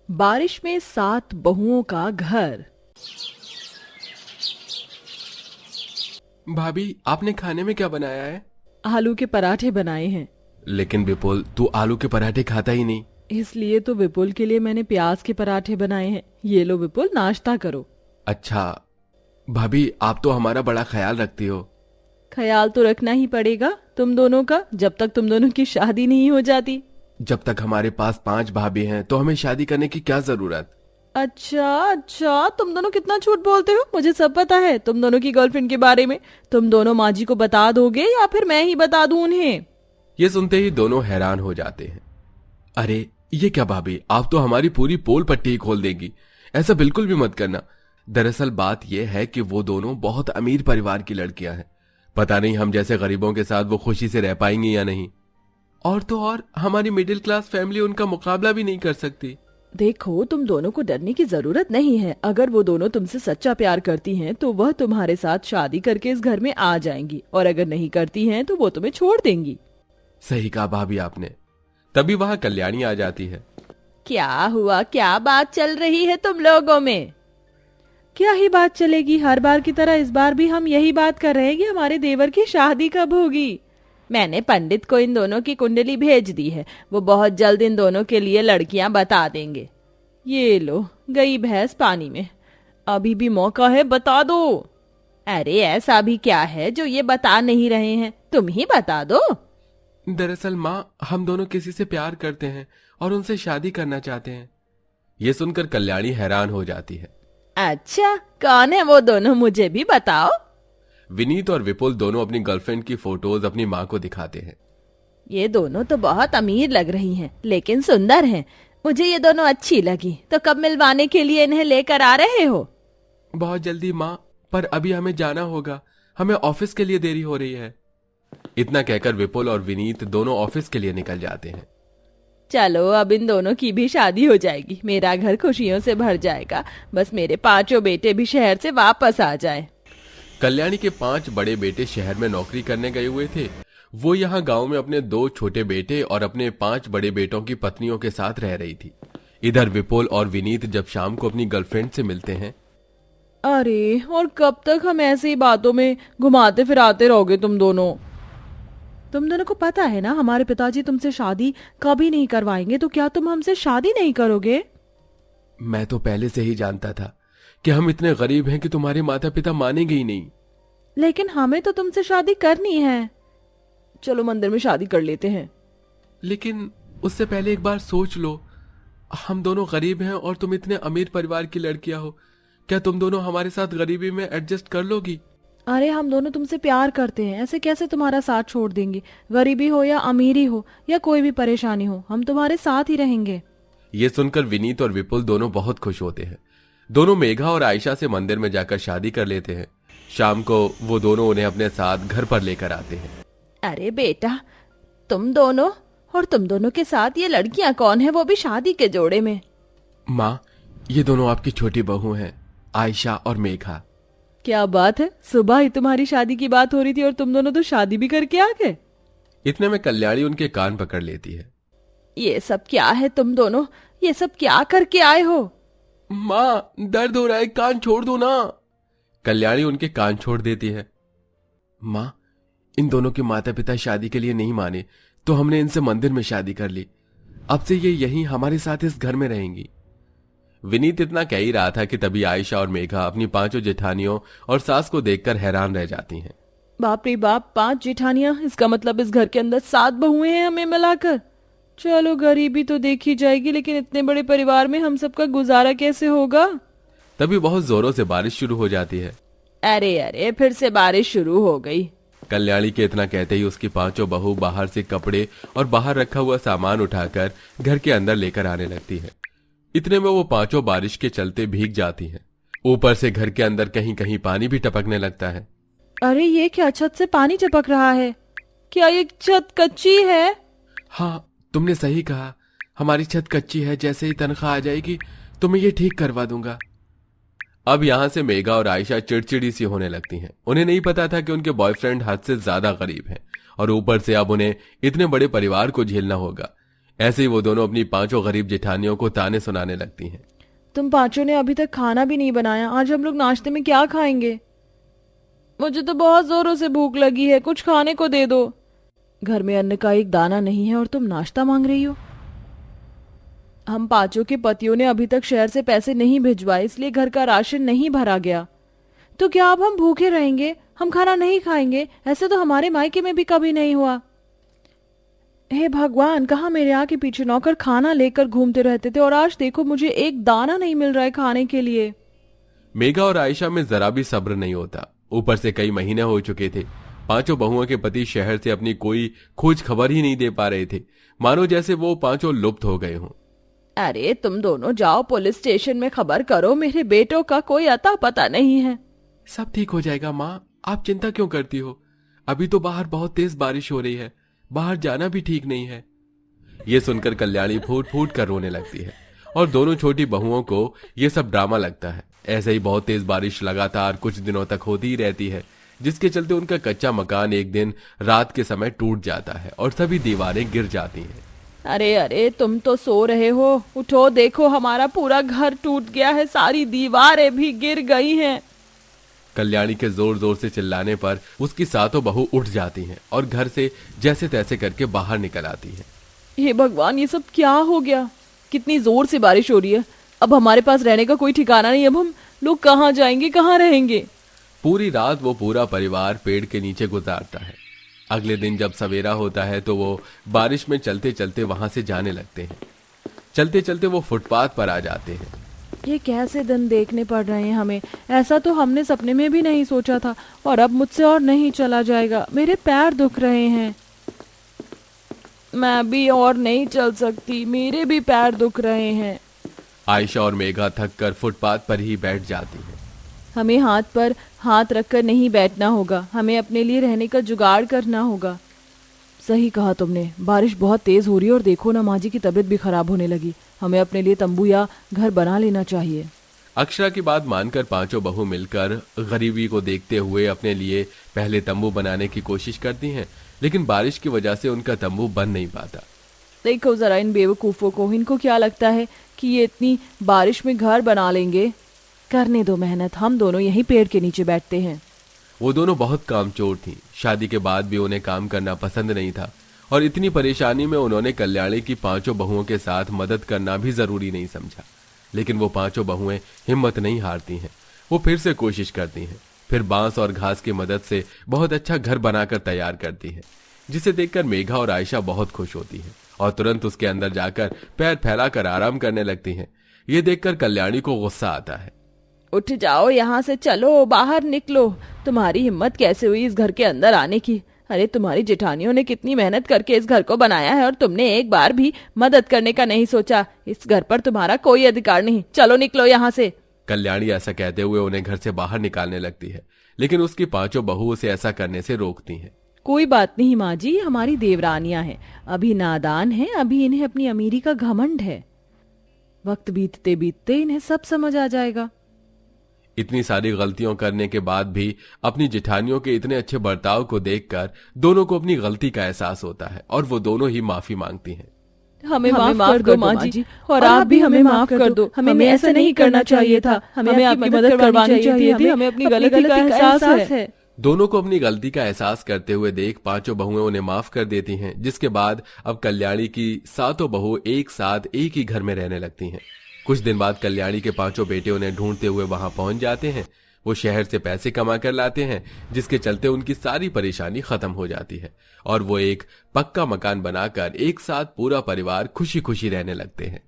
बारिश में 7 बहुओं का घर। भाभी, आपने खाने में क्या बनाया है? आलू के पराठे बनाए हैं। लेकिन विपुल, तू आलू के पराठे खाता ही नहीं। इसलिए तो विपुल के लिए मैंने प्याज के पराठे बनाए हैं। ये लो विपुल, नाश्ता करो। अच्छा भाभी, आप तो हमारा बड़ा ख्याल रखती हो। ख्याल तो रखना ही पड़ेगा तुम दोनों का, जब तक तुम दोनों की शादी नहीं हो जाती। जब तक हमारे पास 5 भाभी हैं तो हमें शादी करने की क्या जरूरत? अच्छा, तुम दोनों कितना झूठ बोलते हो। मुझे सब पता है तुम दोनों की गर्लफ्रेंड के बारे में। तुम दोनों माँ जी को बता दोगे या फिर मैं ही बता दूं उन्हें? ये सुनते ही दोनों हैरान हो जाते हैं। अरे ये क्या भाभी, आप तो हमारी पूरी पोल पट्टी ही खोल देंगी। ऐसा बिल्कुल भी मत करना। दरअसल बात यह है कि वो दोनों बहुत अमीर परिवार की लड़कियां हैं। पता नहीं हम जैसे गरीबों के साथ वो खुशी से रह पाएंगी या नहीं। और तो और हमारी मिडिल क्लास फैमिली उनका मुकाबला भी नहीं कर सकती। देखो, तुम दोनों को डरने की जरूरत नहीं है। अगर वो दोनों तुमसे सच्चा प्यार करती हैं तो वह तुम्हारे साथ शादी करके इस घर में आ जाएंगी, और अगर नहीं करती हैं तो वो तुम्हें छोड़ देंगी। सही कहा भाभी आपने। तभी वहां कल्याणी आ जाती है। क्या हुआ? क्या बात चल रही है तुम लोगों में? क्या ही बात चलेगी, हर बार की तरह इस बार भी हम यही बात कर रहे हैं कि हमारे देवर की शादी कब होगी। मैंने पंडित को इन दोनों की कुंडली भेज दी है। वो बहुत जल्द इन दोनों के लिए लड़कियां बता देंगे। ये लो, गई भैंस पानी में। अभी भी मौका है, बता दो। अरे ऐसा भी क्या है जो ये बता नहीं रहे हैं? तुम ही बता दो। दरअसल माँ, हम दोनों किसी से प्यार करते हैं और उनसे शादी करना चाहते हैं। ये सुनकर कल्याणी हैरान हो जाती है। अच्छा, कौन है वो दोनों, मुझे भी बताओ। विनीत और विपुल दोनों अपनी गर्लफ्रेंड की फोटोज अपनी माँ को दिखाते हैं। ये दोनों तो बहुत अमीर लग रही हैं, लेकिन सुंदर हैं। मुझे ये दोनों अच्छी लगी। तो कब मिलवाने के लिए इन्हें लेकर आ रहे हो? बहुत जल्दी माँ, पर अभी हमें जाना होगा। हमें ऑफिस के लिए देरी हो रही है। इतना कहकर विपुल और विनीत दोनों ऑफिस के लिए निकल जाते हैं। चलो, अब इन दोनों की भी शादी हो जाएगी। मेरा घर खुशियों से भर जाएगा। बस मेरे 5 बेटे भी शहर से वापस आ जाएं। कल्याणी के 5 बड़े बेटे शहर में नौकरी करने गए हुए थे। वो यहाँ गांव में अपने 2 छोटे बेटे और अपने 5 बड़े बेटों की पत्नियों के साथ रह रही थी। इधर विपुल और विनीत जब शाम को अपनी गर्लफ्रेंड से मिलते हैं। अरे, और कब तक हम ऐसी बातों में घुमाते फिराते रहोगे तुम दोनों? तुम दोनों को पता है ना, हमारे पिताजी तुमसे शादी कभी नहीं करवाएंगे। तो क्या तुम हमसे शादी नहीं करोगे? मैं तो पहले से ही जानता था कि हम इतने गरीब हैं कि तुम्हारे माता पिता मानेंगे ही नहीं। लेकिन हमें तो तुमसे शादी करनी है। चलो मंदिर में शादी कर लेते हैं। लेकिन उससे पहले एक बार सोच लो, हम दोनों गरीब हैं और तुम इतने अमीर परिवार की लड़कियां हो। क्या तुम दोनों हमारे साथ गरीबी में एडजस्ट कर लोगी? अरे, हम दोनों तुमसे प्यार करते हैं, ऐसे कैसे तुम्हारा साथ छोड़ देंगे? गरीबी हो या अमीरी हो या कोई भी परेशानी हो, हम तुम्हारे साथ ही रहेंगे। ये सुनकर विनीत और विपुल दोनों बहुत खुश होते हैं। दोनों मेघा और आयशा से मंदिर में जाकर शादी कर लेते हैं। शाम को वो दोनों उन्हें अपने साथ घर पर लेकर आते हैं। अरे बेटा, तुम दोनों, और तुम दोनों के साथ ये लड़कियां कौन है, वो भी शादी के जोड़े में? माँ, ये दोनों आपकी छोटी बहू हैं, आयशा और मेघा। क्या बात है, सुबह ही तुम्हारी शादी की बात हो रही थी और तुम दोनों तो शादी भी करके आ गए। इतने में कल्याणी उनके कान पकड़ लेती है। ये सब क्या है? तुम दोनों ये सब क्या करके आए हो? माँ, दर्द हो रहा है, कान छोड़ दो ना। कल्याणी उनके कान छोड़ देती है। माँ, इन दोनों के माता पिता शादी के लिए नहीं माने तो हमने इनसे मंदिर में शादी कर ली। अब से ये यहीं हमारे साथ इस घर में रहेंगी। विनीत इतना कह ही रहा था कि तभी आयशा और मेघा अपनी 5 जेठानियों और सास को देखकर हैरान रह जाती हैं। बाप रे बाप, 5 जेठानियां! इसका मतलब इस घर के अंदर 7 बहुएं हैं हमें मिलाकर। चलो, गरीबी तो देखी जाएगी, लेकिन इतने बड़े परिवार में हम सबका गुजारा कैसे होगा? तभी बहुत जोरों से बारिश शुरू हो जाती है। अरे, फिर से बारिश शुरू हो गई। कल्याणी के इतना कहते ही उसकी 5 बहू बाहर से कपड़े और बाहर रखा हुआ सामान उठाकर घर के अंदर लेकर आने लगती है। इतने में वो 5 बारिश के चलते भीग जाती हैं। ऊपर से घर के अंदर कहीं कहीं पानी भी टपकने लगता है। अरे, ये क्या, छत से पानी टपक रहा है? क्या ये छत कच्ची है? हाँ, तुमने सही कहा, हमारी छत कच्ची है। जैसे ही तनख्वाह आ जाएगी तो मैं ये ठीक करवा दूंगा। अब यहाँ से मेघा और आयशा चिड़चिड़ी सी होने लगती हैं। उन्हें नहीं पता था कि उनके बॉयफ्रेंड हद से ज्यादा गरीब हैं और ऊपर से अब उन्हें इतने बड़े परिवार को झेलना होगा। ऐसे ही वो दोनों अपनी पांचों गरीब जेठानियों को ताने सुनाने लगती हैं। तुम पांचों ने अभी तक खाना भी नहीं बनाया, आज हम लोग नाश्ते में क्या खाएंगे? मुझे तो बहुत जोरों से भूख लगी है, कुछ खाने को दे दो। घर में अन्न का एक दाना नहीं है और तुम नाश्ता मांग रही हो? हम पांचों के पतियों ने अभी तक शहर से पैसे नहीं भिजवाए, इसलिए घर का राशन नहीं भरा गया। तो क्या अब हम भूखे रहेंगे? हम खाना नहीं खाएंगे? ऐसे तो हमारे मायके में भी कभी नहीं हुआ। हे भगवान, कहाँ मेरे आगे पीछे नौकर खाना लेकर घूमते रहते थे और आज देखो मुझे एक दाना नहीं मिल रहा है खाने के लिए। मेघा और आयशा में जरा भी सब्र नहीं होता। ऊपर से कई महीने हो चुके थे। पांचों बहुओं के पति शहर से अपनी कोई खोज खबर ही नहीं दे पा रहे थे, मानो जैसे वो पांचों लुप्त हो गए हों। अरे तुम दोनों जाओ पुलिस स्टेशन में खबर करो, मेरे बेटों का कोई अता पता नहीं है। सब ठीक हो जाएगा माँ, आप चिंता क्यों करती हो? अभी तो बाहर बहुत तेज बारिश हो रही है, बाहर जाना भी ठीक नहीं है। ये सुनकर कल्याणी फूट फूट कर रोने लगती है और दोनों छोटी बहुओं को ये सब ड्रामा लगता है। ऐसे ही बहुत तेज बारिश लगातार कुछ दिनों तक होती ही रहती है, जिसके चलते उनका कच्चा मकान एक दिन रात के समय टूट जाता है और सभी दीवारें गिर जाती हैं। अरे अरे, तुम तो सो रहे हो, उठो, देखो हमारा पूरा घर टूट गया है, सारी दीवारें भी गिर गई हैं। कल्याणी के जोर जोर से चिल्लाने पर उसकी सातों बहू उठ जाती हैं और घर से जैसे तैसे करके बाहर निकल आती हैं। हे भगवान, ये सब क्या हो गया? कितनी जोर से बारिश हो रही है, अब हमारे पास रहने का कोई ठिकाना नहीं। अब हम लोग कहाँ जाएंगे, कहाँ रहेंगे? पूरी रात वो पूरा परिवार पेड़ के नीचे गुजारता है। अगले दिन जब सवेरा होता है तो वो बारिश में चलते चलते वहां से जाने लगते हैं। चलते चलते वो फुटपाथ पर आ जाते हैं। ये कैसे दिन देखने पड़ रहे हैं हमें? ऐसा तो हमने सपने में भी नहीं सोचा था, और अब मुझसे और नहीं चला जाएगा। मेरे पैर दुख रहे हैं, मैं भी और नहीं चल सकती, मेरे भी पैर दुख रहे हैं। आयशा और मेघा थक कर फुटपाथ पर ही बैठ जाती हैं। हमें हाथ पर हाथ रखकर नहीं बैठना होगा, हमें अपने लिए रहने का जुगाड़ करना होगा। सही कहा तुमने, बारिश बहुत तेज हो रही है और देखो ना, माँ जी की तबीयत भी खराब होने लगी। हमें अपने लिए तंबू या घर बना लेना चाहिए। अक्षरा की बात मानकर पांचों बहू मिलकर गरीबी को देखते हुए अपने लिए पहले तंबू बनाने की कोशिश करती हैं, लेकिन बारिश की वजह से उनका तंबू बन नहीं पाता। देखो जरा इन बेवकूफों को, इनको क्या लगता है कि ये इतनी बारिश में घर बना लेंगे? करने दो मेहनत, हम दोनों यहीं पेड़ के नीचे बैठते हैं। वो दोनों बहुत कामचोर थीं। शादी के बाद भी उन्हें काम करना पसंद नहीं था और इतनी परेशानी में उन्होंने कल्याणी की पांचों बहुओं के साथ मदद करना भी जरूरी नहीं समझा। लेकिन वो पांचों बहुएं हिम्मत नहीं हारती हैं। वो फिर से कोशिश करती हैं, फिर बांस और घास की मदद से बहुत अच्छा घर बनाकर तैयार करती हैं, जिसे देखकर मेघा और आयशा बहुत खुश होती हैं और तुरंत उसके अंदर जाकर पैर फैलाकर आराम करने लगती हैं। ये देखकर कल्याणी को गुस्सा आता है। उठ जाओ, यहाँ से चलो, बाहर निकलो। तुम्हारी हिम्मत कैसे हुई इस घर के अंदर आने की? अरे तुम्हारी जेठानियों ने कितनी मेहनत करके इस घर को बनाया है और तुमने एक बार भी मदद करने का नहीं सोचा। इस घर पर तुम्हारा कोई अधिकार नहीं, चलो निकलो यहाँ से। कल्याणी ऐसा कहते हुए उन्हें घर से बाहर निकालने लगती है, लेकिन उसकी पांचों बहू उसे ऐसा करने से रोकती हैं। कोई बात नहीं माँ जी, हमारी देवरानियां हैं, अभी नादान हैं, अभी इन्हें अपनी अमीरी का घमंड है। वक्त बीतते बीतते इन्हें सब समझ आ जाएगा। इतनी सारी गलतियों करने के बाद भी अपनी जेठानियों के इतने अच्छे बर्ताव को देखकर दोनों को अपनी गलती का एहसास होता है और वो दोनों ही माफी मांगती हैं। हमें माफ कर दो माँ जी, और आप भी हमें माफ कर दो। हमें ऐसा नहीं करना चाहिए था, हमें आपकी मदद करवानी चाहिए थी, हमें अपनी गलती का एहसास है। दोनों को अपनी गलती का एहसास करते हुए देख पांचों बहुएं उन्हें माफ कर देती हैं, जिसके बाद अब कल्याणी की सातों बहू एक साथ एक ही घर में रहने लगती हैं। कुछ दिन बाद कल्याणी के पांचों बेटे उन्हें ढूंढते हुए वहां पहुंच जाते हैं। वो शहर से पैसे कमा कर लाते हैं, जिसके चलते उनकी सारी परेशानी खत्म हो जाती है और वो एक पक्का मकान बनाकर एक साथ पूरा परिवार खुशी खुशी रहने लगते हैं।